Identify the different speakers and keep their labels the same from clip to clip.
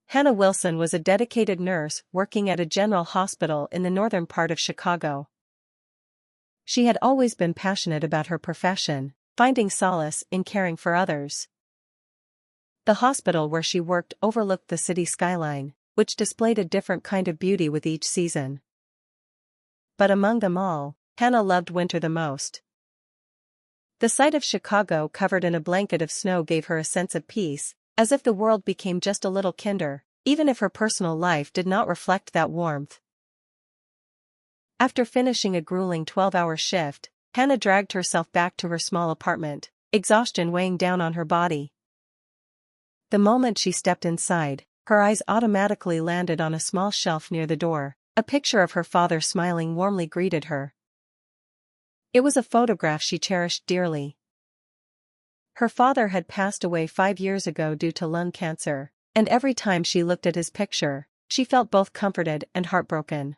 Speaker 1: Hannah Wilson was a dedicated nurse working at a general hospital in the northern part of Chicago. She had always been passionate about her profession, finding solace in caring for others. The hospital where she worked overlooked the city skyline, which displayed a different kind of beauty with each season. But among them all, Hannah loved winter the most. The sight of Chicago covered in a blanket of snow gave her a sense of peace, as if the world became just a little kinder, even if her personal life did not reflect that warmth. After finishing a grueling 12-hour shift, Hannah dragged herself back to her small apartment, exhaustion weighing down on her body. The moment she stepped inside, her eyes automatically landed on a small shelf near the door. A picture of her father smiling warmly greeted her. It was a photograph she cherished dearly. Her father had passed away 5 years ago due to lung cancer, and every time she looked at his picture, she felt both comforted and heartbroken.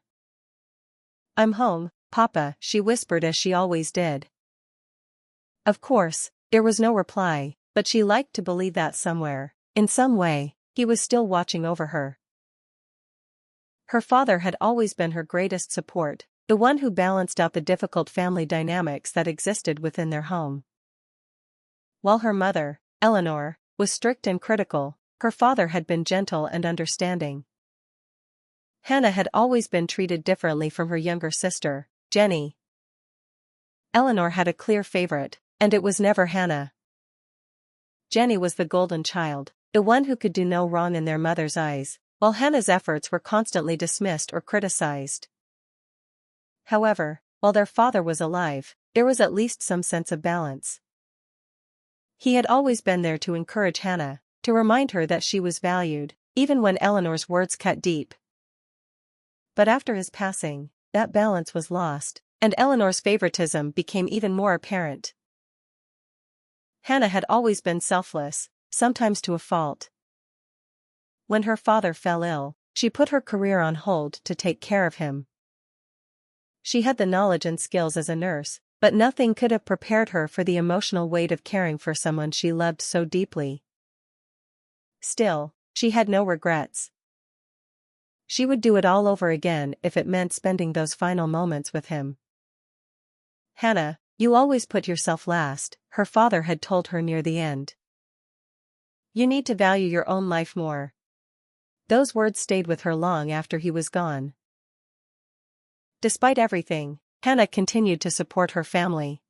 Speaker 1: "I'm home, Papa," she whispered as she always did. Of course, there was no reply, but she liked to believe that somewhere, in some way, he was still watching over her. Her father had always been her greatest support, the one who balanced out the difficult family dynamics that existed within their home. While her mother, Eleanor, was strict and critical, her father had been gentle and understanding. Hannah had always been treated differently from her younger sister, Jenny. Eleanor had a clear favorite, and it was never Hannah. Jenny was the golden child, the one who could do no wrong in their mother's eyes, while Hannah's efforts were constantly dismissed or criticized. However, while their father was alive, there was at least some sense of balance. He had always been there to encourage Hannah, to remind her that she was valued, even when Eleanor's words cut deep. But after his passing, that balance was lost, and Eleanor's favoritism became even more apparent. Hannah had always been selfless, sometimes to a fault. When her father fell ill, she put her career on hold to take care of him. She had the knowledge and skills as a nurse, but nothing could have prepared her for the emotional weight of caring for someone she loved so deeply. Still, she had no regrets. She would do it all over again if it meant spending those final moments with him. "Hannah, you always put yourself last," her father had told her near the end. "You need to value your own life more." Those words stayed with her long after he was gone. Despite everything, Hannah continued to support her family.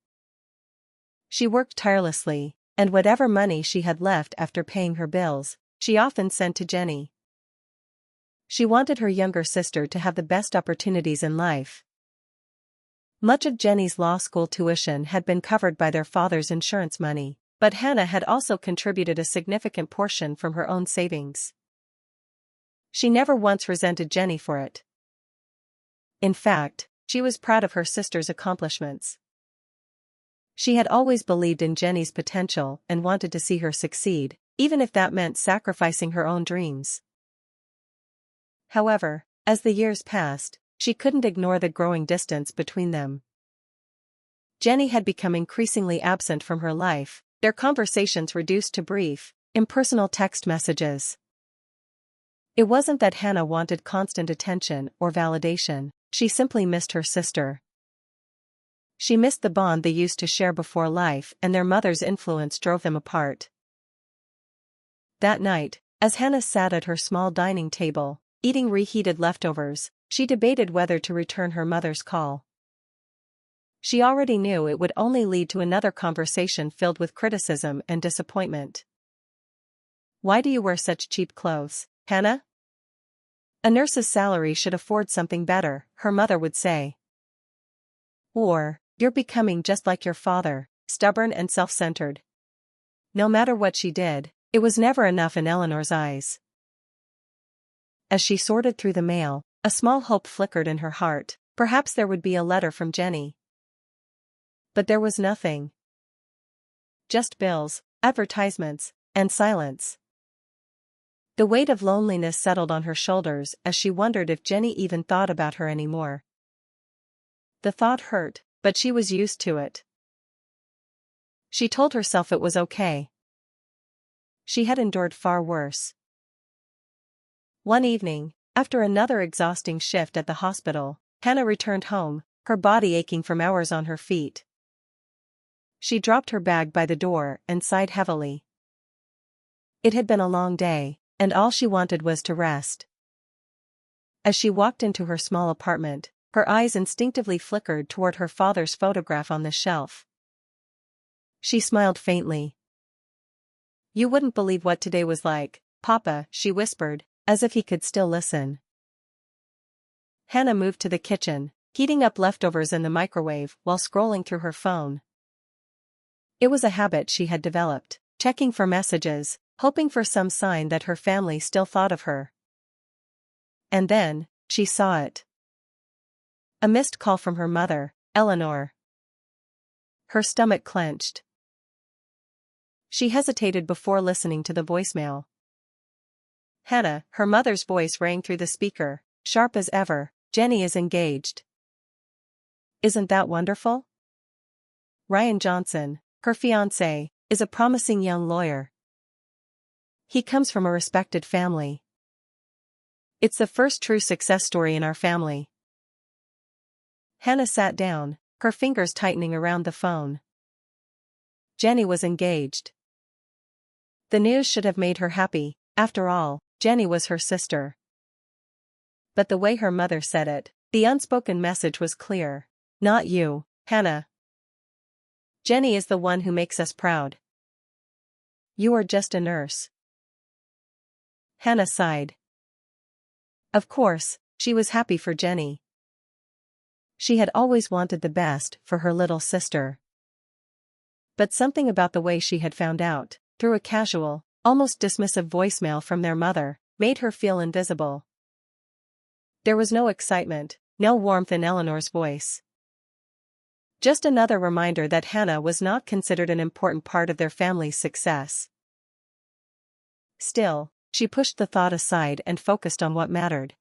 Speaker 1: She worked tirelessly, and whatever money she had left after paying her bills, she often sent to Jenny. She wanted her younger sister to have the best opportunities in life. Much of Jenny's law school tuition had been covered by their father's insurance money, but Hannah had also contributed a significant portion from her own savings. She never once resented Jenny for it. In fact, she was proud of her sister's accomplishments. She had always believed in Jenny's potential and wanted to see her succeed, even if that meant sacrificing her own dreams. However, as the years passed, she couldn't ignore the growing distance between them. Jenny had become increasingly absent from her life, their conversations reduced to brief, impersonal text messages. It wasn't that Hannah wanted constant attention or validation, she simply missed her sister. She missed the bond they used to share before life, and their mother's influence drove them apart. That night, as Hannah sat at her small dining table, eating reheated leftovers, she debated whether to return her mother's call. She already knew it would only lead to another conversation filled with criticism and disappointment. "Why do you wear such cheap clothes, Hannah? A nurse's salary should afford something better," her mother would say. Or, "You're becoming just like your father, stubborn and self-centered." No matter what she did, it was never enough in Eleanor's eyes. As she sorted through the mail, a small hope flickered in her heart. Perhaps there would be a letter from Jenny. But there was nothing. Just bills, advertisements, and silence. The weight of loneliness settled on her shoulders as she wondered if Jenny even thought about her anymore. The thought hurt, but she was used to it. She told herself it was okay. She had endured far worse. One evening, after another exhausting shift at the hospital, Hannah returned home, her body aching from hours on her feet. She dropped her bag by the door and sighed heavily. It had been a long day, and all she wanted was to rest. As she walked into her small apartment, her eyes instinctively flickered toward her father's photograph on the shelf. She smiled faintly. "You wouldn't believe what today was like, Papa," she whispered, as if he could still listen. Hannah moved to the kitchen, heating up leftovers in the microwave while scrolling through her phone. It was a habit she had developed, checking for messages, hoping for some sign that her family still thought of her. And then, she saw it. A missed call from her mother, Eleanor. Her stomach clenched. She hesitated before listening to the voicemail. "Hannah," her mother's voice rang through the speaker, sharp as ever, "Jenny is engaged. Isn't that wonderful? Ryan Johnson, her fiancé, is a promising young lawyer. He comes from a respected family. It's the first true success story in our family." Hannah sat down, her fingers tightening around the phone. Jenny was engaged. The news should have made her happy. After all, Jenny was her sister. But the way her mother said it, the unspoken message was clear. "Not you, Hannah. Jenny is the one who makes us proud. You are just a nurse." Hannah sighed. Of course, she was happy for Jenny. She had always wanted the best for her little sister. But something about the way she had found out, through a casual, almost dismissive voicemail from their mother, made her feel invisible. There was no excitement, no warmth in Eleanor's voice. Just another reminder that Hannah was not considered an important part of their family's success. Still, she pushed the thought aside and focused on what mattered.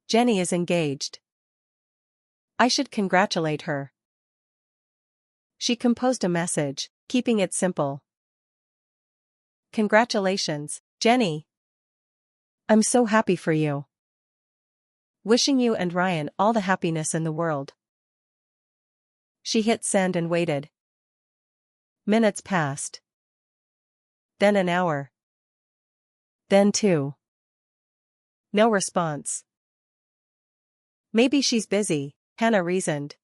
Speaker 1: Jenny is engaged. I should congratulate her. She composed a message, keeping it simple. "Congratulations, Jenny. I'm so happy for you. Wishing you and Ryan all the happiness in the world." She hit send and waited. Minutes passed. Then an hour. Then 2. No response. Maybe she's busy, Hannah reasoned.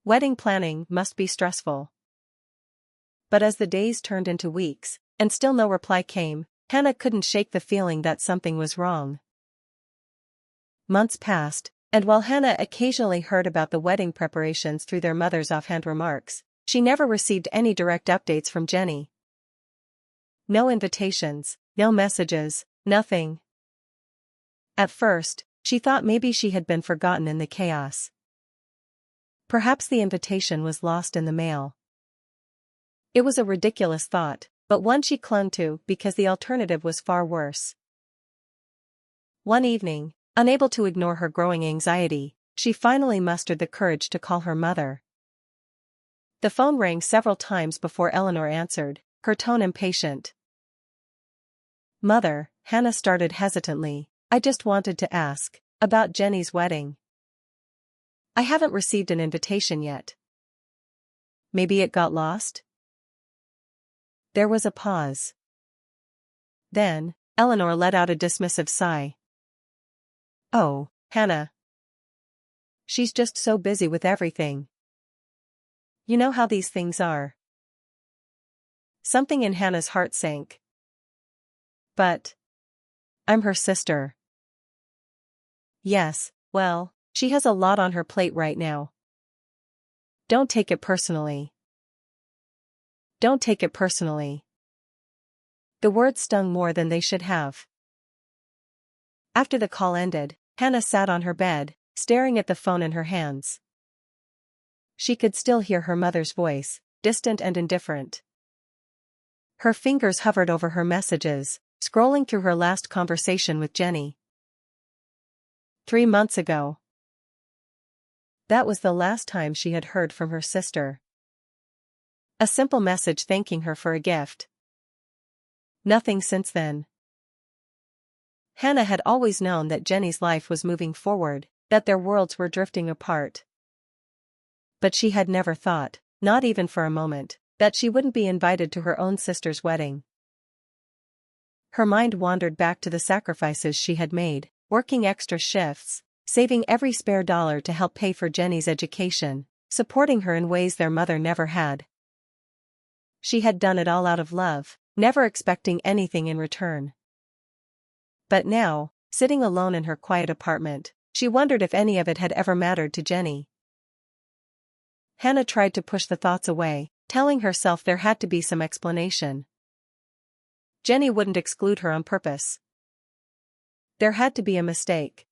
Speaker 1: Wedding planning must be stressful. But as the days turned into weeks, and still no reply came, Hannah couldn't shake the feeling that something was wrong. Months passed, and while Hannah occasionally heard about the wedding preparations through their mother's offhand remarks, she never received any direct updates from Jenny. No invitations, no messages, nothing. At first, she thought maybe she had been forgotten in the chaos. Perhaps the invitation was lost in the mail. It was a ridiculous thought, but one she clung to because the alternative was far worse. One evening, unable to ignore her growing anxiety, she finally mustered the courage to call her mother. The phone rang several times before Eleanor answered, her tone impatient. "Mother," Hannah started hesitantly, "I just wanted to ask about Jenny's wedding. I haven't received an invitation yet. Maybe it got lost?" There was a pause. Then, Eleanor let out a dismissive sigh. "Oh, Hannah. She's just so busy with everything. You know how these things are." Something in Hannah's heart sank. "But I'm her sister." "Yes, well, she has a lot on her plate right now. Don't take it personally." "Don't take it personally." The words stung more than they should have. After the call ended, Hannah sat on her bed, staring at the phone in her hands. She could still hear her mother's voice, distant and indifferent. Her fingers hovered over her messages, scrolling through her last conversation with Jenny. 3 months ago. That was the last time she had heard from her sister. A simple message thanking her for a gift. Nothing since then. Hannah had always known that Jenny's life was moving forward, that their worlds were drifting apart. But she had never thought, not even for a moment, that she wouldn't be invited to her own sister's wedding. Her mind wandered back to the sacrifices she had made, working extra shifts, saving every spare dollar to help pay for Jenny's education, supporting her in ways their mother never had. She had done it all out of love, never expecting anything in return. But now, sitting alone in her quiet apartment, she wondered if any of it had ever mattered to Jenny. Hannah tried to push the thoughts away, telling herself there had to be some explanation. Jenny wouldn't exclude her on purpose. There had to be a mistake.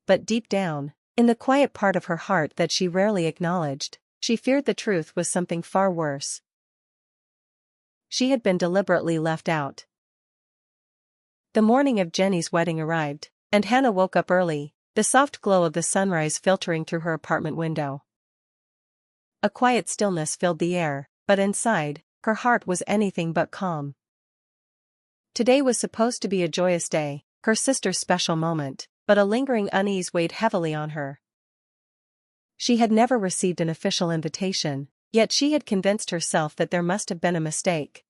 Speaker 1: But deep down, in the quiet part of her heart that she rarely acknowledged, she feared the truth was something far worse. She had been deliberately left out. The morning of Jenny's wedding arrived, and Hannah woke up early, the soft glow of the sunrise filtering through her apartment window. A quiet stillness filled the air, but inside, her heart was anything but calm. Today was supposed to be a joyous day, her sister's special moment, but a lingering unease weighed heavily on her. She had never received an official invitation, yet she had convinced herself that there must have been a mistake.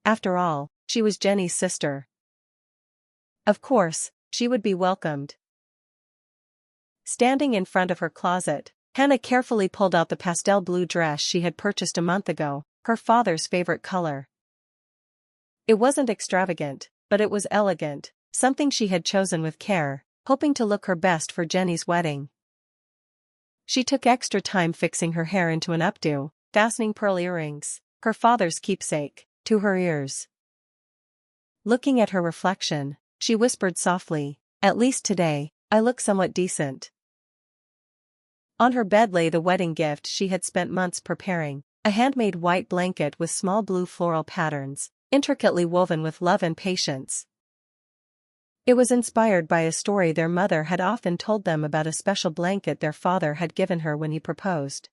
Speaker 1: After all, she was Jenny's sister. Of course, she would be welcomed. Standing in front of her closet, Hannah carefully pulled out the pastel blue dress she had purchased a month ago, her father's favorite color. It wasn't extravagant, but it was elegant, something she had chosen with care, hoping to look her best for Jenny's wedding. She took extra time fixing her hair into an updo, fastening pearl earrings, her father's keepsake, to her ears. Looking at her reflection, she whispered softly, "At least today, I look somewhat decent." On her bed lay the wedding gift she had spent months preparing, a handmade white blanket with small blue floral patterns, intricately woven with love and patience. It was inspired by a story their mother had often told them about a special blanket their father had given her when he proposed.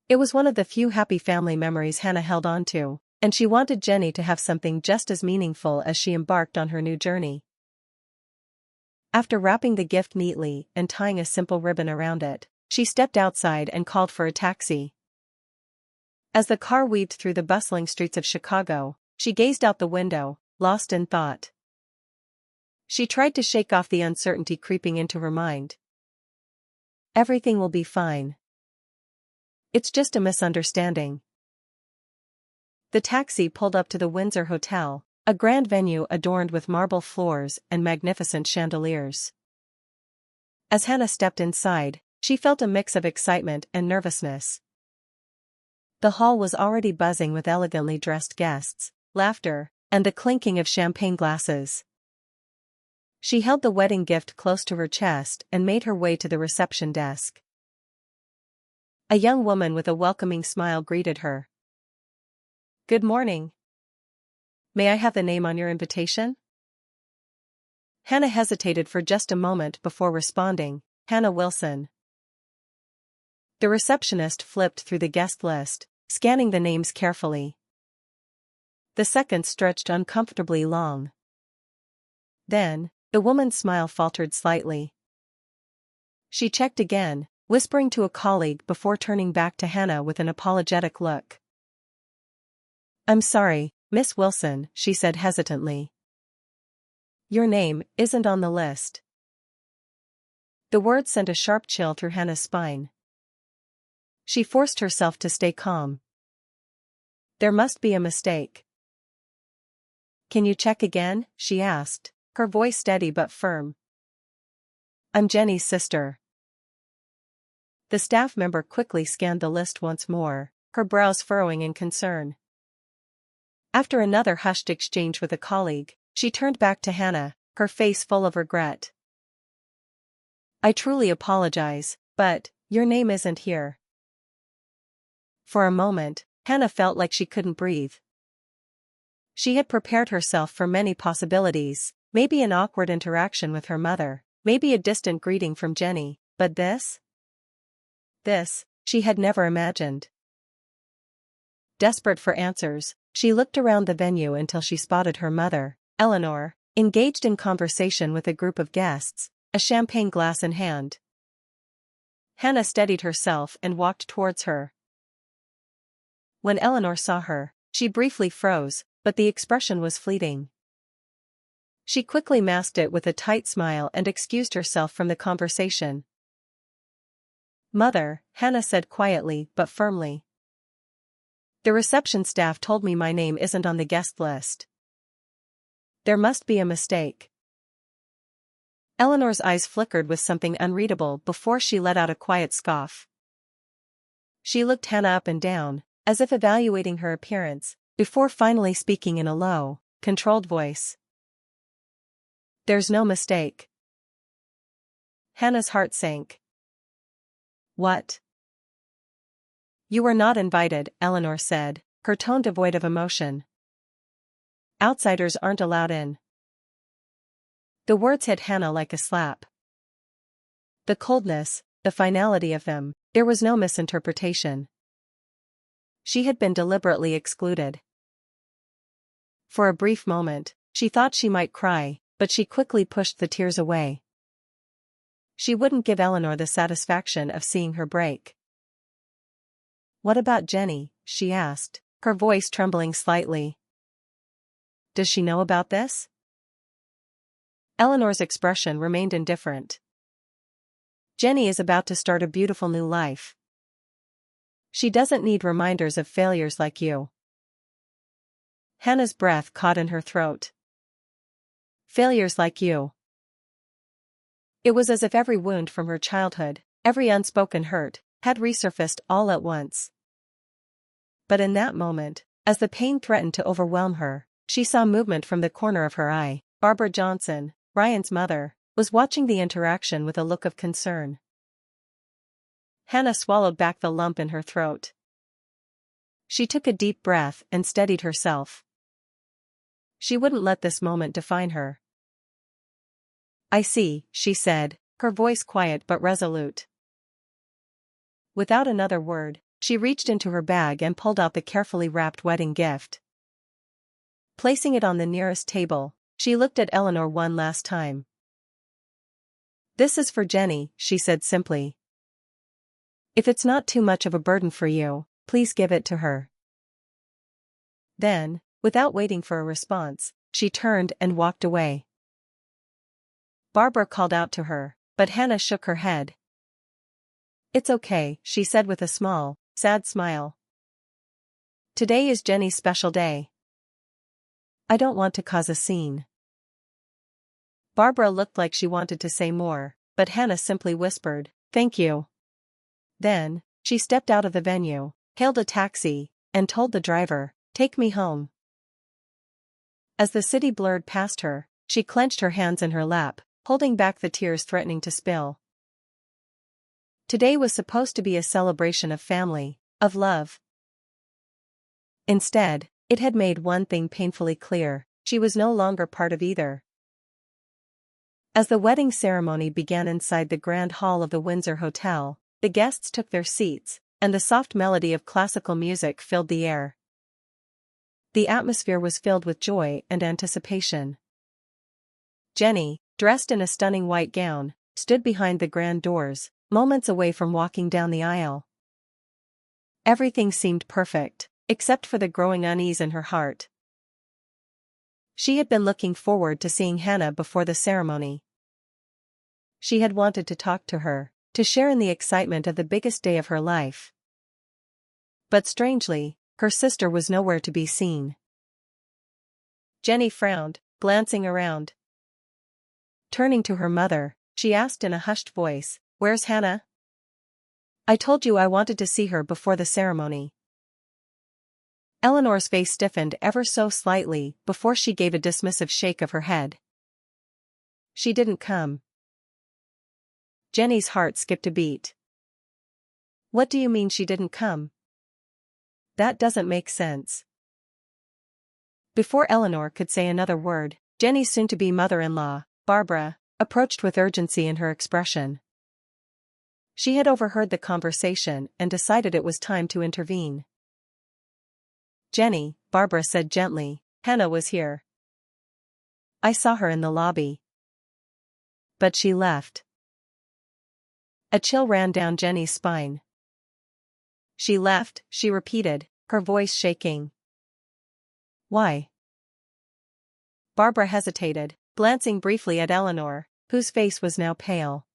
Speaker 1: It was one of the few happy family memories Hannah held on to, and she wanted Jenny to have something just as meaningful as she embarked on her new journey. After wrapping the gift neatly and tying a simple ribbon around it, she stepped outside and called for a taxi. As the car weaved through the bustling streets of Chicago, she gazed out the window, lost in thought. She tried to shake off the uncertainty creeping into her mind. Everything will be fine. It's just a misunderstanding. The taxi pulled up to the Windsor Hotel, a grand venue adorned with marble floors and magnificent chandeliers. As Hannah stepped inside, she felt a mix of excitement and nervousness. The hall was already buzzing with elegantly dressed guests, laughter, and the clinking of champagne glasses. She held the wedding gift close to her chest and made her way to the reception desk. A young woman with a welcoming smile greeted her. "Good morning. May I have the name on your invitation?" Hannah hesitated for just a moment before responding, "Hannah Wilson." The receptionist flipped through the guest list, scanning the names carefully. The seconds stretched uncomfortably long. Then, the woman's smile faltered slightly. She checked again, whispering to a colleague before turning back to Hannah with an apologetic look. "I'm sorry, Miss Wilson," she said hesitantly. "Your name isn't on the list." The words sent a sharp chill through Hannah's spine. She forced herself to stay calm. There must be a mistake. "Can you check again?" she asked, her voice steady but firm. "I'm Jenny's sister." The staff member quickly scanned the list once more, her brows furrowing in concern. After another hushed exchange with a colleague, she turned back to Hannah, her face full of regret. "I truly apologize, but your name isn't here." For a moment, Hannah felt like she couldn't breathe. She had prepared herself for many possibilities, maybe an awkward interaction with her mother, maybe a distant greeting from Jenny, but this, she had never imagined. Desperate for answers, She looked around the venue until she spotted her mother, Eleanor, engaged in conversation with a group of guests, a champagne glass in hand. Hannah steadied herself and walked towards her. When Eleanor saw her, she briefly froze, but the expression was fleeting. She quickly masked it with a tight smile and excused herself from the conversation. "Mother," Hannah said quietly but firmly. "The reception staff told me my name isn't on the guest list. There must be a mistake." Eleanor's eyes flickered with something unreadable before she let out a quiet scoff. She looked Hannah up and down, as if evaluating her appearance, before finally speaking in a low, controlled voice. "There's no mistake." Hannah's heart sank. "What?" "You were not invited," Eleanor said, her tone devoid of emotion. "Outsiders aren't allowed in." The words hit Hannah like a slap. The coldness, the finality of them, there was no misinterpretation. She had been deliberately excluded. For a brief moment, she thought she might cry, but she quickly pushed the tears away. She wouldn't give Eleanor the satisfaction of seeing her break. "What about Jenny?" she asked, her voice trembling slightly. "Does she know about this?" Eleanor's expression remained indifferent. "Jenny is about to start a beautiful new life. She doesn't need reminders of failures like you." Hannah's breath caught in her throat. "Failures like you." It was as if every wound from her childhood, every unspoken hurt, had resurfaced all at once. But in that moment, as the pain threatened to overwhelm her, she saw movement from the corner of her eye. Barbara Johnson, Ryan's mother, was watching the interaction with a look of concern. Hannah swallowed back the lump in her throat. She took a deep breath and steadied herself. She wouldn't let this moment define her. "I see," she said, her voice quiet but resolute. Without another word, she reached into her bag and pulled out the carefully wrapped wedding gift. Placing it on the nearest table, she looked at Eleanor one last time. "This is for Jenny," she said simply. "If it's not too much of a burden for you, please give it to her." Then, without waiting for a response, she turned and walked away. Barbara called out to her, but Hannah shook her head. "It's okay," she said with a small, sad smile. "Today is Jenny's special day. I don't want to cause a scene." Barbara looked like she wanted to say more, but Hannah simply whispered, "Thank you." Then, she stepped out of the venue, hailed a taxi, and told the driver, "Take me home." As the city blurred past her, she clenched her hands in her lap, holding back the tears threatening to spill. Today was supposed to be a celebration of family, of love. Instead, it had made one thing painfully clear: she was no longer part of either. As the wedding ceremony began inside the grand hall of the Windsor Hotel, the guests took their seats, and the soft melody of classical music filled the air. The atmosphere was filled with joy and anticipation. Jenny, dressed in a stunning white gown, stood behind the grand doors, moments away from walking down the aisle. Everything seemed perfect, except for the growing unease in her heart. She had been looking forward to seeing Hannah before the ceremony. She had wanted to talk to her, to share in the excitement of the biggest day of her life. But strangely, her sister was nowhere to be seen. Jenny frowned, glancing around. Turning to her mother, she asked in a hushed voice, "Where's Hannah?" "I told you I wanted to see her before the ceremony." Eleanor's face stiffened ever so slightly before she gave a dismissive shake of her head. "She didn't come." Jenny's heart skipped a beat. "What do you mean she didn't come? That doesn't make sense." Before Eleanor could say another word, Jenny's soon-to-be mother-in-law, Barbara, approached with urgency in her expression. She had overheard the conversation and decided it was time to intervene. "Jenny, Barbara said gently. Hannah was here. I saw her in the lobby. But she left. A chill ran down Jenny's spine. She left, she repeated, her voice shaking. Why? Barbara hesitated, glancing briefly at Eleanor, whose face was now pale.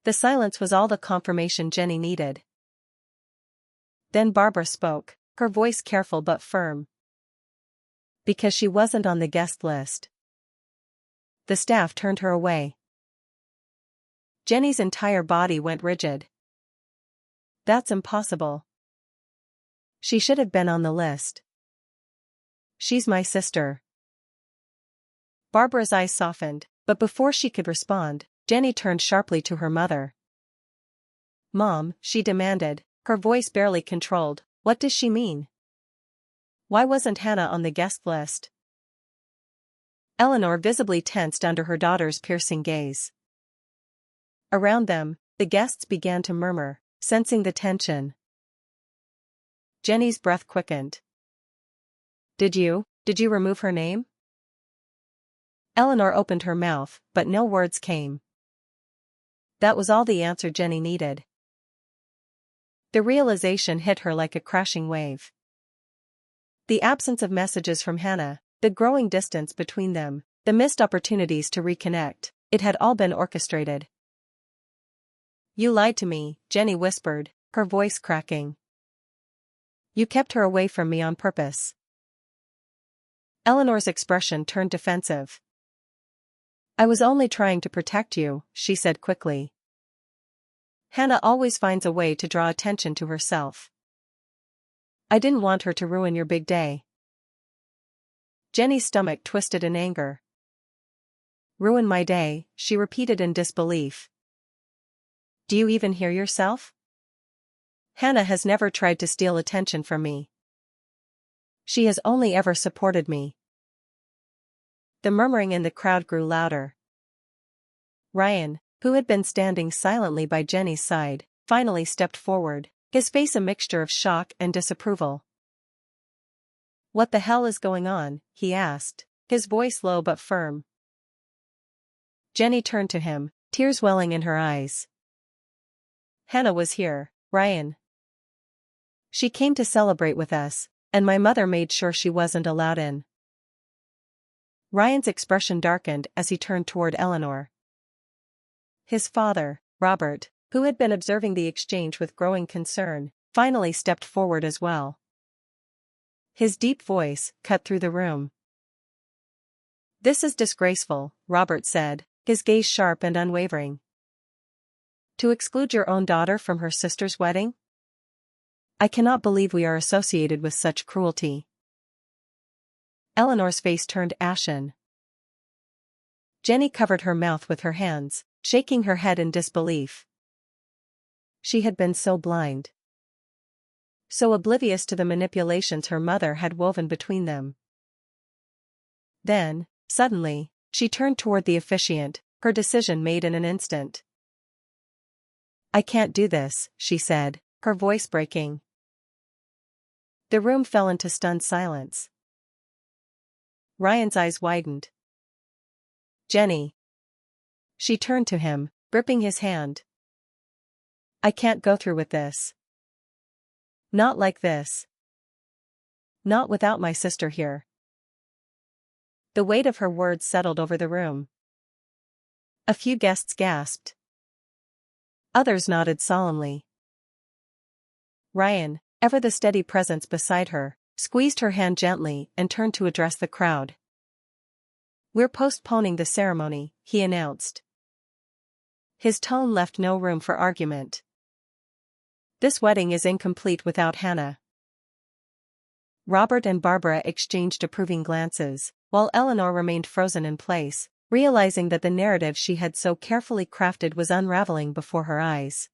Speaker 1: The silence was all the confirmation Jenny needed. Then Barbara spoke, her voice careful but firm. Because she wasn't on the guest list. The staff turned her away. Jenny's entire body went rigid. That's impossible. She should have been on the list. She's my sister. Barbara's eyes softened, but before she could respond, Jenny turned sharply to her mother. Mom, she demanded, her voice barely controlled, what does she mean? Why wasn't Hannah on the guest list? Eleanor visibly tensed under her daughter's piercing gaze. Around them, the guests began to murmur, sensing the tension. Jenny's breath quickened. Did you remove her name? Eleanor opened her mouth, but no words came. That was all the answer Jenny needed. The realization hit her like a crashing wave. The absence of messages from Hannah, the growing distance between them, the missed opportunities to reconnect, it had all been orchestrated. You lied to me, Jenny whispered, her voice cracking. You kept her away from me on purpose. Eleanor's expression turned defensive. I was only trying to protect you, she said quickly. Hannah always finds a way to draw attention to herself. I didn't want her to ruin your big day. Jenny's stomach twisted in anger. Ruin my day, she repeated in disbelief. Do you even hear yourself? Hannah has never tried to steal attention from me. She has only ever supported me. The murmuring in the crowd grew louder. Ryan, who had been standing silently by Jenny's side, finally stepped forward, his face a mixture of shock and disapproval. What the hell is going on? He asked, his voice low but firm. Jenny turned to him, tears welling in her eyes. Hannah was here, Ryan. She came to celebrate with us, and my mother made sure she wasn't allowed in. Ryan's expression darkened as he turned toward Eleanor. His father, Robert, who had been observing the exchange with growing concern, finally stepped forward as well. His deep voice cut through the room. This is disgraceful, Robert said, his gaze sharp and unwavering. To exclude your own daughter from her sister's wedding? I cannot believe we are associated with such cruelty. Eleanor's face turned ashen. Jenny covered her mouth with her hands, shaking her head in disbelief. She had been so blind. So oblivious to the manipulations her mother had woven between them. Then, suddenly, she turned toward the officiant, her decision made in an instant. I can't do this, she said, her voice breaking. The room fell into stunned silence. Ryan's eyes widened. Jenny. She turned to him, gripping his hand. I can't go through with this. Not like this. Not without my sister here. The weight of her words settled over the room. A few guests gasped. Others nodded solemnly. Ryan, ever the steady presence beside her, squeezed her hand gently and turned to address the crowd. We're postponing the ceremony, he announced. His tone left no room for argument. This wedding is incomplete without Hannah. Robert and Barbara exchanged approving glances, while Eleanor remained frozen in place, realizing that the narrative she had so carefully crafted was unraveling before her eyes.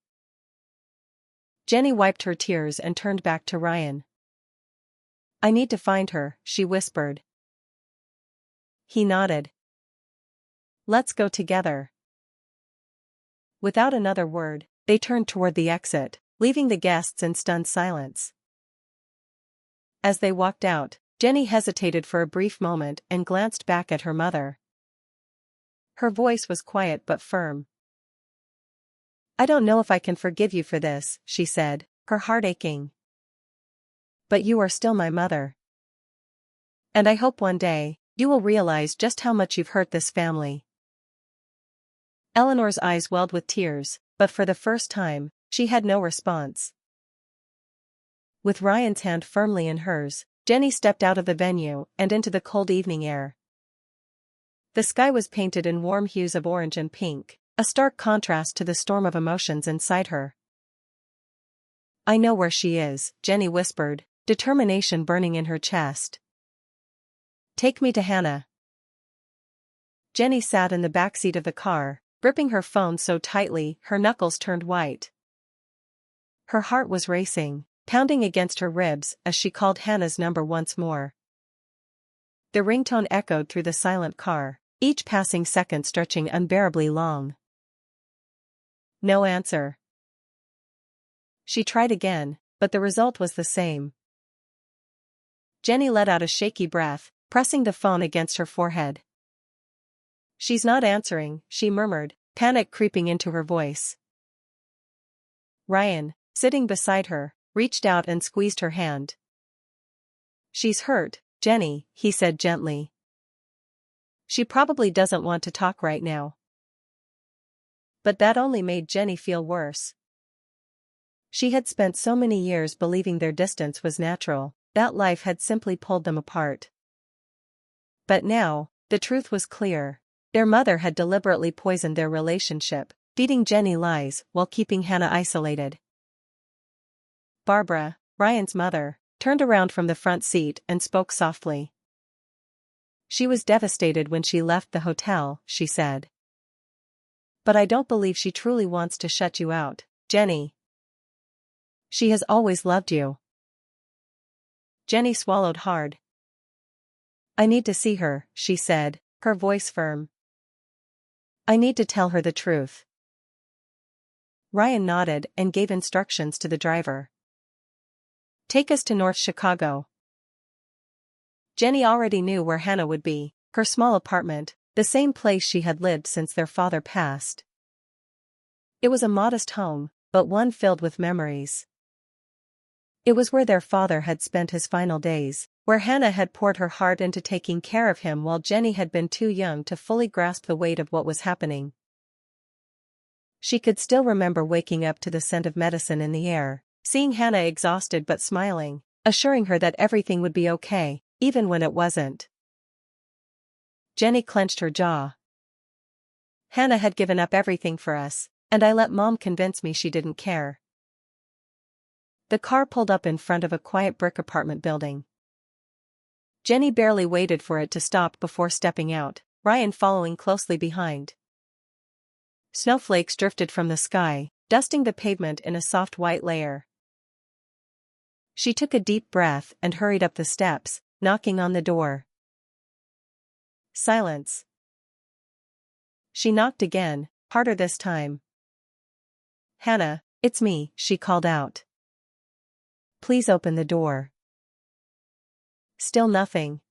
Speaker 1: Jenny wiped her tears and turned back to Ryan. I need to find her, she whispered. He nodded. Let's go together. Without another word, they turned toward the exit, leaving the guests in stunned silence. As they walked out, Jenny hesitated for a brief moment and glanced back at her mother. Her voice was quiet but firm. "I don't know if I can forgive you for this," she said, her heart aching. "But you are still my mother. And I hope one day, you will realize just how much you've hurt this family." Eleanor's eyes welled with tears, but for the first time, she had no response. With Ryan's hand firmly in hers, Jenny stepped out of the venue and into the cold evening air. The sky was painted in warm hues of orange and pink, a stark contrast to the storm of emotions inside her. "I know where she is," Jenny whispered, determination burning in her chest. "Take me to Hannah." Jenny sat in the backseat of the car, gripping her phone so tightly her knuckles turned white. Her heart was racing, pounding against her ribs as she called Hannah's number once more. The ringtone echoed through the silent car, each passing second stretching unbearably long. No answer. She tried again, but the result was the same. Jenny let out a shaky breath, pressing the phone against her forehead. "She's not answering," she murmured, panic creeping into her voice. Ryan, sitting beside her, reached out and squeezed her hand. "She's hurt, Jenny," he said gently. "She probably doesn't want to talk right now." But that only made Jenny feel worse. She had spent so many years believing their distance was natural, that life had simply pulled them apart. But now, the truth was clear. Their mother had deliberately poisoned their relationship, feeding Jenny lies while keeping Hannah isolated. Barbara, Ryan's mother, turned around from the front seat and spoke softly. "She was devastated when she left the hotel," she said. "But I don't believe she truly wants to shut you out, Jenny. She has always loved you." Jenny swallowed hard. "I need to see her," she said, her voice firm. "I need to tell her the truth." Ryan nodded and gave instructions to the driver. "Take us to North Chicago." Jenny already knew where Hannah would be, her small apartment, the same place she had lived since their father passed. It was a modest home, but one filled with memories. It was where their father had spent his final days, where Hannah had poured her heart into taking care of him while Jenny had been too young to fully grasp the weight of what was happening. She could still remember waking up to the scent of medicine in the air, seeing Hannah exhausted but smiling, assuring her that everything would be okay, even when it wasn't. Jenny clenched her jaw. "Hannah had given up everything for us, and I let Mom convince me she didn't care." The car pulled up in front of a quiet brick apartment building. Jenny barely waited for it to stop before stepping out, Ryan following closely behind. Snowflakes drifted from the sky, dusting the pavement in a soft white layer. She took a deep breath and hurried up the steps, knocking on the door. Silence. She knocked again, harder this time. "Hannah, it's me," she called out. "Please open the door." Still nothing.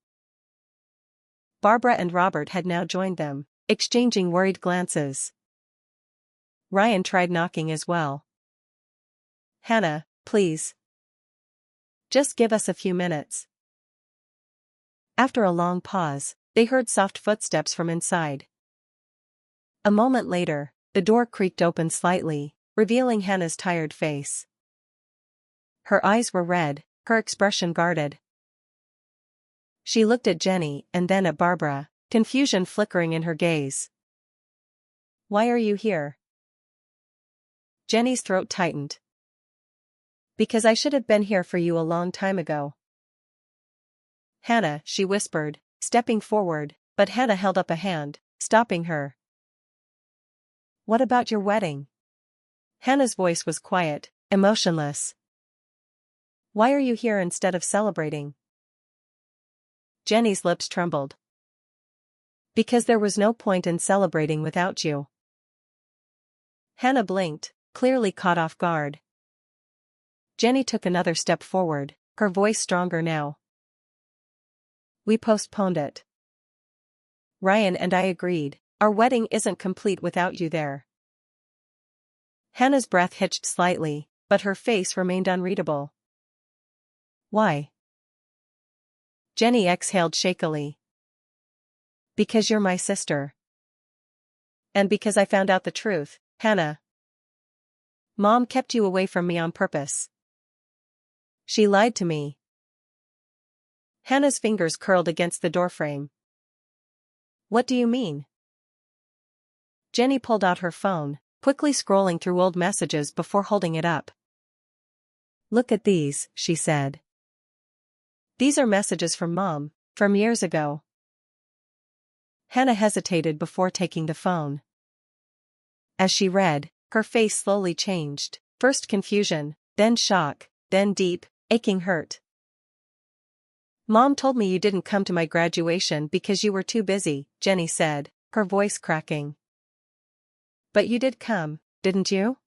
Speaker 1: Barbara and Robert had now joined them, exchanging worried glances. Ryan tried knocking as well. "Hannah, please. Just give us a few minutes." After a long pause, they heard soft footsteps from inside. A moment later, the door creaked open slightly, revealing Hannah's tired face. Her eyes were red, her expression guarded. She looked at Jenny and then at Barbara, confusion flickering in her gaze. "Why are you here?" Jenny's throat tightened. "Because I should have been here for you a long time ago." "Hannah," she whispered, stepping forward, but Hannah held up a hand, stopping her. "What about your wedding?" Hannah's voice was quiet, emotionless. "Why are you here instead of celebrating?" Jenny's lips trembled. "Because there was no point in celebrating without you." Hannah blinked, clearly caught off guard. Jenny took another step forward, her voice stronger now. We postponed it. Ryan and I agreed, our wedding isn't complete without you there. Hannah's breath hitched slightly, but her face remained unreadable. Why? Jenny exhaled shakily. Because you're my sister. And because I found out the truth, Hannah. Mom kept you away from me on purpose. She lied to me. Hannah's fingers curled against the doorframe. What do you mean? Jenny pulled out her phone, quickly scrolling through old messages before holding it up. Look at these, she said. These are messages from Mom, from years ago. Hannah hesitated before taking the phone. As she read, her face slowly changed, first confusion, then shock, then deep, aching hurt. Mom told me you didn't come to my graduation because you were too busy, Jenny said, her voice cracking. But you did come, didn't you?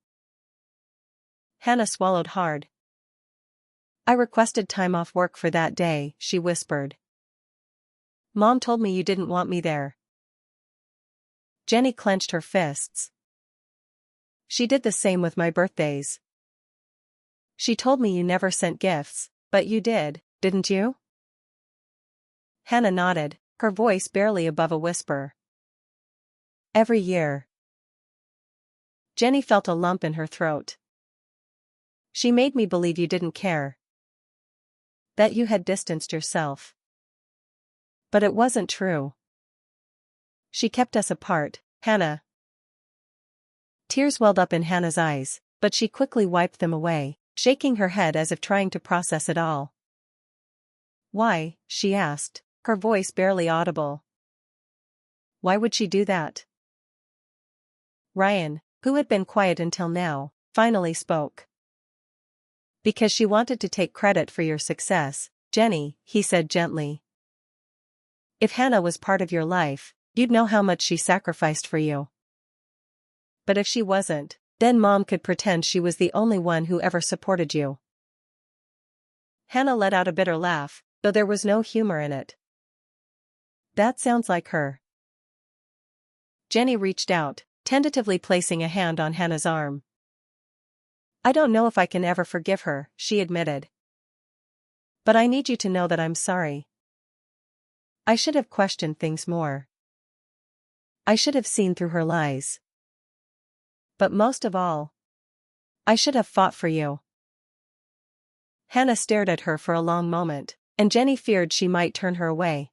Speaker 1: Hannah swallowed hard. I requested time off work for that day, she whispered. Mom told me you didn't want me there. Jenny clenched her fists. She did the same with my birthdays. She told me you never sent gifts, but you did, didn't you? Hannah nodded, her voice barely above a whisper. Every year. Jenny felt a lump in her throat. She made me believe you didn't care. That you had distanced yourself. But it wasn't true. She kept us apart, Hannah. Tears welled up in Hannah's eyes, but she quickly wiped them away, shaking her head as if trying to process it all. Why? She asked, her voice barely audible. Why would she do that? Ryan, who had been quiet until now, finally spoke. Because she wanted to take credit for your success, Jenny, he said gently. If Hannah was part of your life, you'd know how much she sacrificed for you. But if she wasn't, then Mom could pretend she was the only one who ever supported you. Hannah let out a bitter laugh, though there was no humor in it. That sounds like her. Jenny reached out, tentatively placing a hand on Hannah's arm. I don't know if I can ever forgive her, she admitted. But I need you to know that I'm sorry. I should have questioned things more. I should have seen through her lies. But most of all, I should have fought for you. Hannah stared at her for a long moment, and Jenny feared she might turn her away.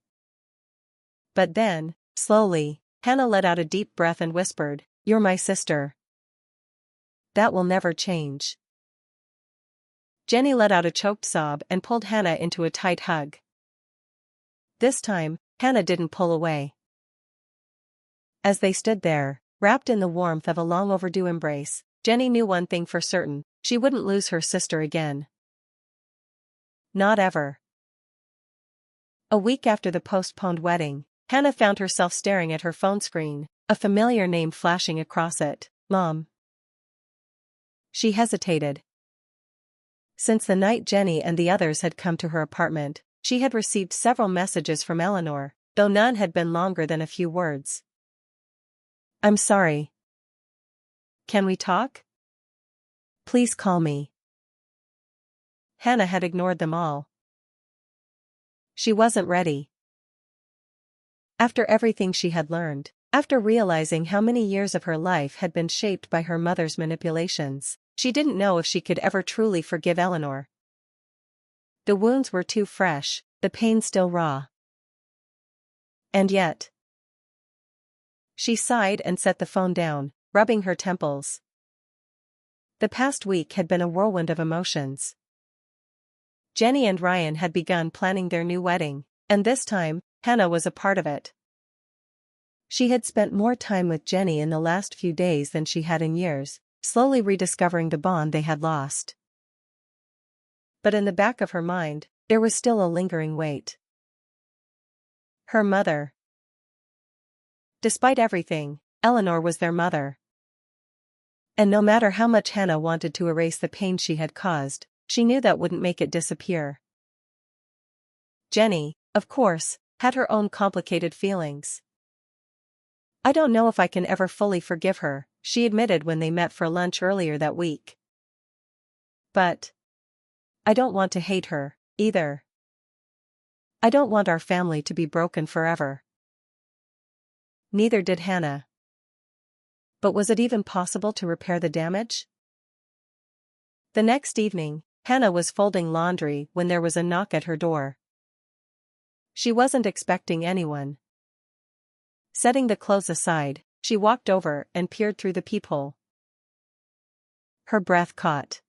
Speaker 1: But then, slowly, Hannah let out a deep breath and whispered, You're my sister. That will never change. Jenny let out a choked sob and pulled Hannah into a tight hug. This time, Hannah didn't pull away. As they stood there, wrapped in the warmth of a long-overdue embrace, Jenny knew one thing for certain, she wouldn't lose her sister again. Not ever. A week after the postponed wedding, Hannah found herself staring at her phone screen, a familiar name flashing across it, Mom. She hesitated. Since the night Jenny and the others had come to her apartment, she had received several messages from Eleanor, though none had been longer than a few words. I'm sorry. Can we talk? Please call me. Hannah had ignored them all. She wasn't ready. After everything she had learned, after realizing how many years of her life had been shaped by her mother's manipulations, she didn't know if she could ever truly forgive Eleanor. The wounds were too fresh, the pain still raw. And yet. She sighed and set the phone down, rubbing her temples. The past week had been a whirlwind of emotions. Jenny and Ryan had begun planning their new wedding, and this time, Hannah was a part of it. She had spent more time with Jenny in the last few days than she had in years, slowly rediscovering the bond they had lost. But in the back of her mind, there was still a lingering weight. Her mother. Despite everything, Eleanor was their mother. And no matter how much Hannah wanted to erase the pain she had caused, she knew that wouldn't make it disappear. Jenny, of course, had her own complicated feelings. "I don't know if I can ever fully forgive her," she admitted when they met for lunch earlier that week. "But I don't want to hate her, either. I don't want our family to be broken forever." Neither did Hannah. But was it even possible to repair the damage? The next evening, Hannah was folding laundry when there was a knock at her door. She wasn't expecting anyone. Setting the clothes aside, she walked over and peered through the peephole. Her breath caught.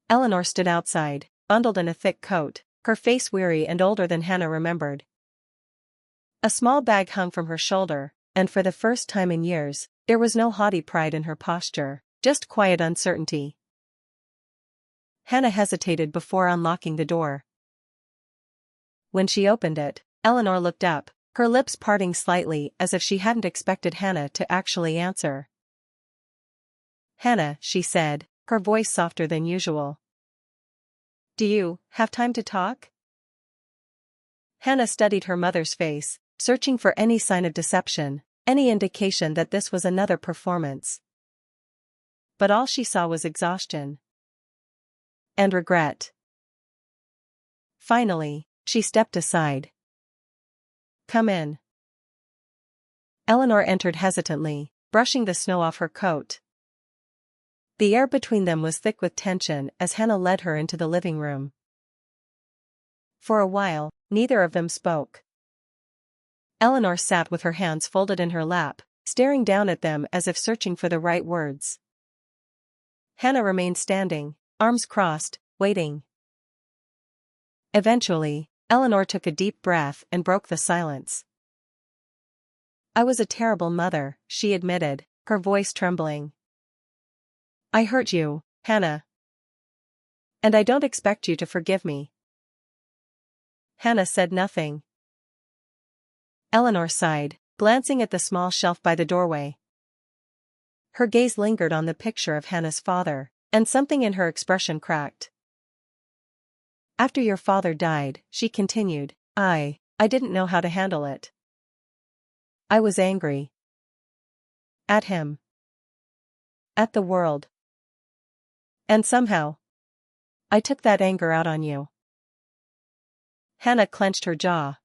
Speaker 1: Eleanor stood outside, bundled in a thick coat, her face weary and older than Hannah remembered. A small bag hung from her shoulder, and for the first time in years, there was no haughty pride in her posture, just quiet uncertainty. Hannah hesitated before unlocking the door. When she opened it, Eleanor looked up, her lips parting slightly as if she hadn't expected Hannah to actually answer. "Hannah," she said, her voice softer than usual. "Do you have time to talk?" Hannah studied her mother's face, searching for any sign of deception, any indication that this was another performance. But all she saw was exhaustion. And regret. Finally, she stepped aside. "Come in." Eleanor entered hesitantly, brushing the snow off her coat. The air between them was thick with tension as Hannah led her into the living room. For a while, neither of them spoke. Eleanor sat with her hands folded in her lap, staring down at them as if searching for the right words. Hannah remained standing, arms crossed, waiting. Eventually, Eleanor took a deep breath and broke the silence. "I was a terrible mother," she admitted, her voice trembling. "I hurt you, Hannah. And I don't expect you to forgive me." Hannah said nothing. Eleanor sighed, glancing at the small shelf by the doorway. Her gaze lingered on the picture of Hannah's father, and something in her expression cracked. "After your father died," she continued, I didn't know how to handle it. I was angry. At him. At the world. And somehow, I took that anger out on you." Hannah clenched her jaw.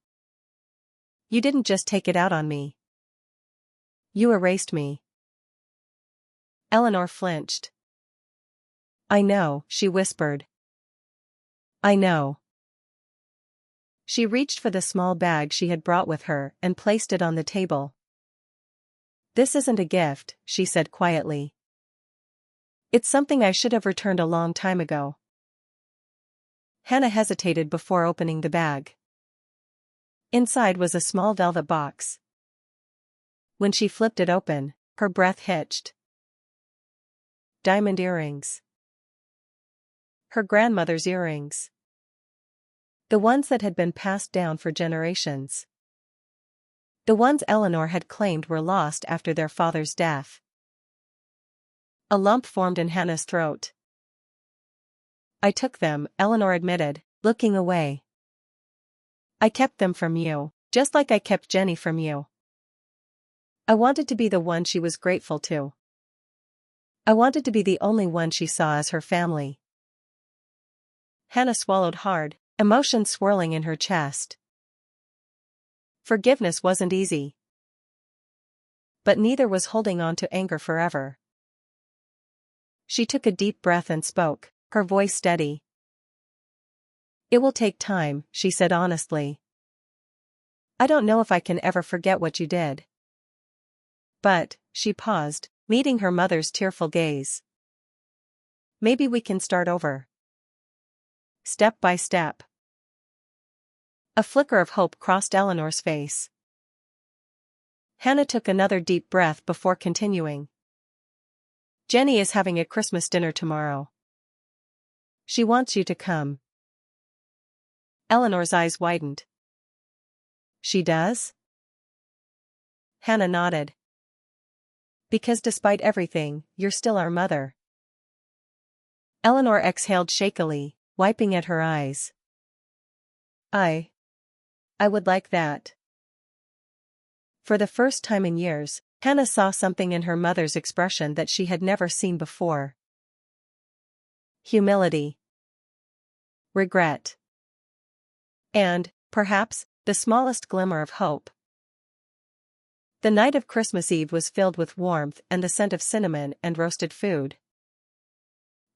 Speaker 1: "You didn't just take it out on me. You erased me." Eleanor flinched. "I know," she whispered. "I know." She reached for the small bag she had brought with her and placed it on the table. "This isn't a gift," she said quietly. "It's something I should have returned a long time ago." Hannah hesitated before opening the bag. Inside was a small velvet box. When she flipped it open, her breath hitched. Diamond earrings. Her grandmother's earrings. The ones that had been passed down for generations. The ones Eleanor had claimed were lost after their father's death. A lump formed in Hannah's throat. "I took them," Eleanor admitted, looking away. "I kept them from you, just like I kept Jenny from you. I wanted to be the one she was grateful to. I wanted to be the only one she saw as her family." Hannah swallowed hard, emotions swirling in her chest. Forgiveness wasn't easy. But neither was holding on to anger forever. She took a deep breath and spoke, her voice steady. "It will take time," she said honestly. "I don't know if I can ever forget what you did. But," she paused, meeting her mother's tearful gaze, "maybe we can start over. Step by step." A flicker of hope crossed Eleanor's face. Hannah took another deep breath before continuing. "Jenny is having a Christmas dinner tomorrow. She wants you to come." Eleanor's eyes widened. "She does?" Hannah nodded. "Because despite everything, you're still our mother." Eleanor exhaled shakily, wiping at her eyes. I would like that. For the first time in years, Hannah saw something in her mother's expression that she had never seen before. Humility. Regret. And, perhaps, the smallest glimmer of hope. The night of Christmas Eve was filled with warmth and the scent of cinnamon and roasted food.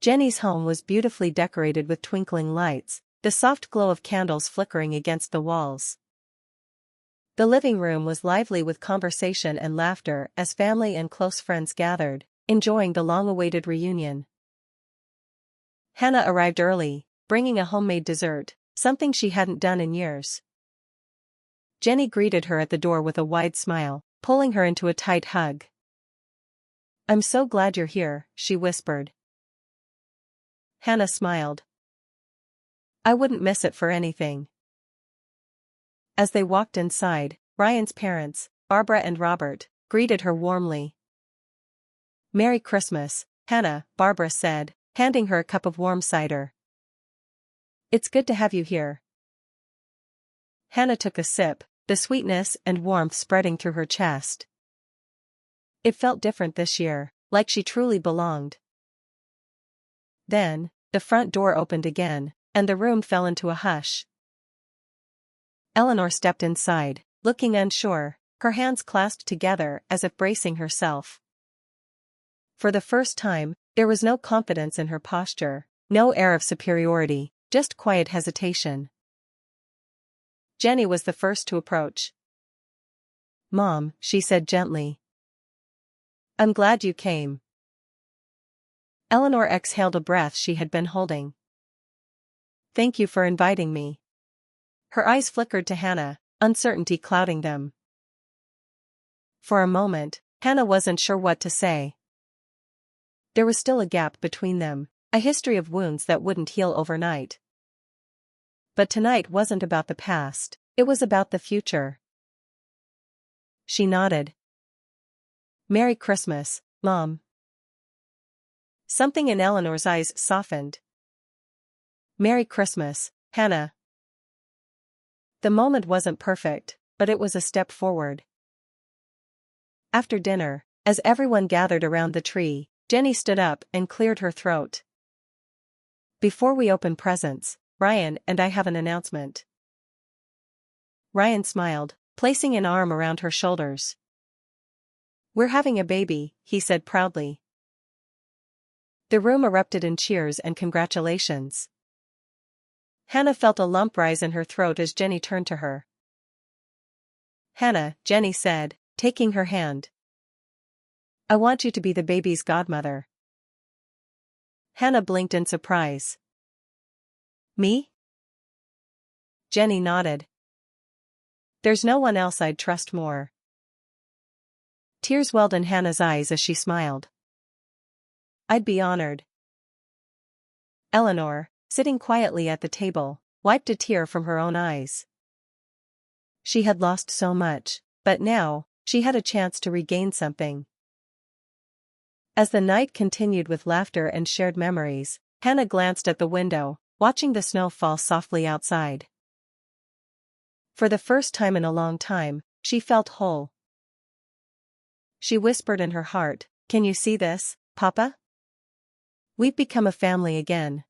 Speaker 1: Jenny's home was beautifully decorated with twinkling lights, the soft glow of candles flickering against the walls. The living room was lively with conversation and laughter as family and close friends gathered, enjoying the long-awaited reunion. Hannah arrived early, bringing a homemade dessert, something she hadn't done in years. Jenny greeted her at the door with a wide smile, pulling her into a tight hug. "I'm so glad you're here," she whispered. Hannah smiled. "I wouldn't miss it for anything." As they walked inside, Ryan's parents, Barbara and Robert, greeted her warmly. "Merry Christmas, Hannah," Barbara said, handing her a cup of warm cider. "It's good to have you here." Hannah took a sip, the sweetness and warmth spreading through her chest. It felt different this year, like she truly belonged. Then, the front door opened again, and the room fell into a hush. Eleanor stepped inside, looking unsure, her hands clasped together as if bracing herself. For the first time, there was no confidence in her posture, no air of superiority, just quiet hesitation. Jenny was the first to approach. "Mom," she said gently. "I'm glad you came." Eleanor exhaled a breath she had been holding. "Thank you for inviting me." Her eyes flickered to Hannah, uncertainty clouding them. For a moment, Hannah wasn't sure what to say. There was still a gap between them, a history of wounds that wouldn't heal overnight. But tonight wasn't about the past, it was about the future. She nodded. "Merry Christmas, Mom." Something in Eleanor's eyes softened. "Merry Christmas, Hannah." The moment wasn't perfect, but it was a step forward. After dinner, as everyone gathered around the tree, Jenny stood up and cleared her throat. "Before we open presents, Ryan and I have an announcement." Ryan smiled, placing an arm around her shoulders. "We're having a baby," he said proudly. The room erupted in cheers and congratulations. Hannah felt a lump rise in her throat as Jenny turned to her. "Hannah," Jenny said, taking her hand. "I want you to be the baby's godmother." Hannah blinked in surprise. "Me?" Jenny nodded. "There's no one else I'd trust more." Tears welled in Hannah's eyes as she smiled. "I'd be honored." Eleanor, sitting quietly at the table, wiped a tear from her own eyes. She had lost so much, but now, she had a chance to regain something. As the night continued with laughter and shared memories, Hannah glanced at the window, watching the snow fall softly outside. For the first time in a long time, she felt whole. She whispered in her heart, "Can you see this, Papa? We've become a family again."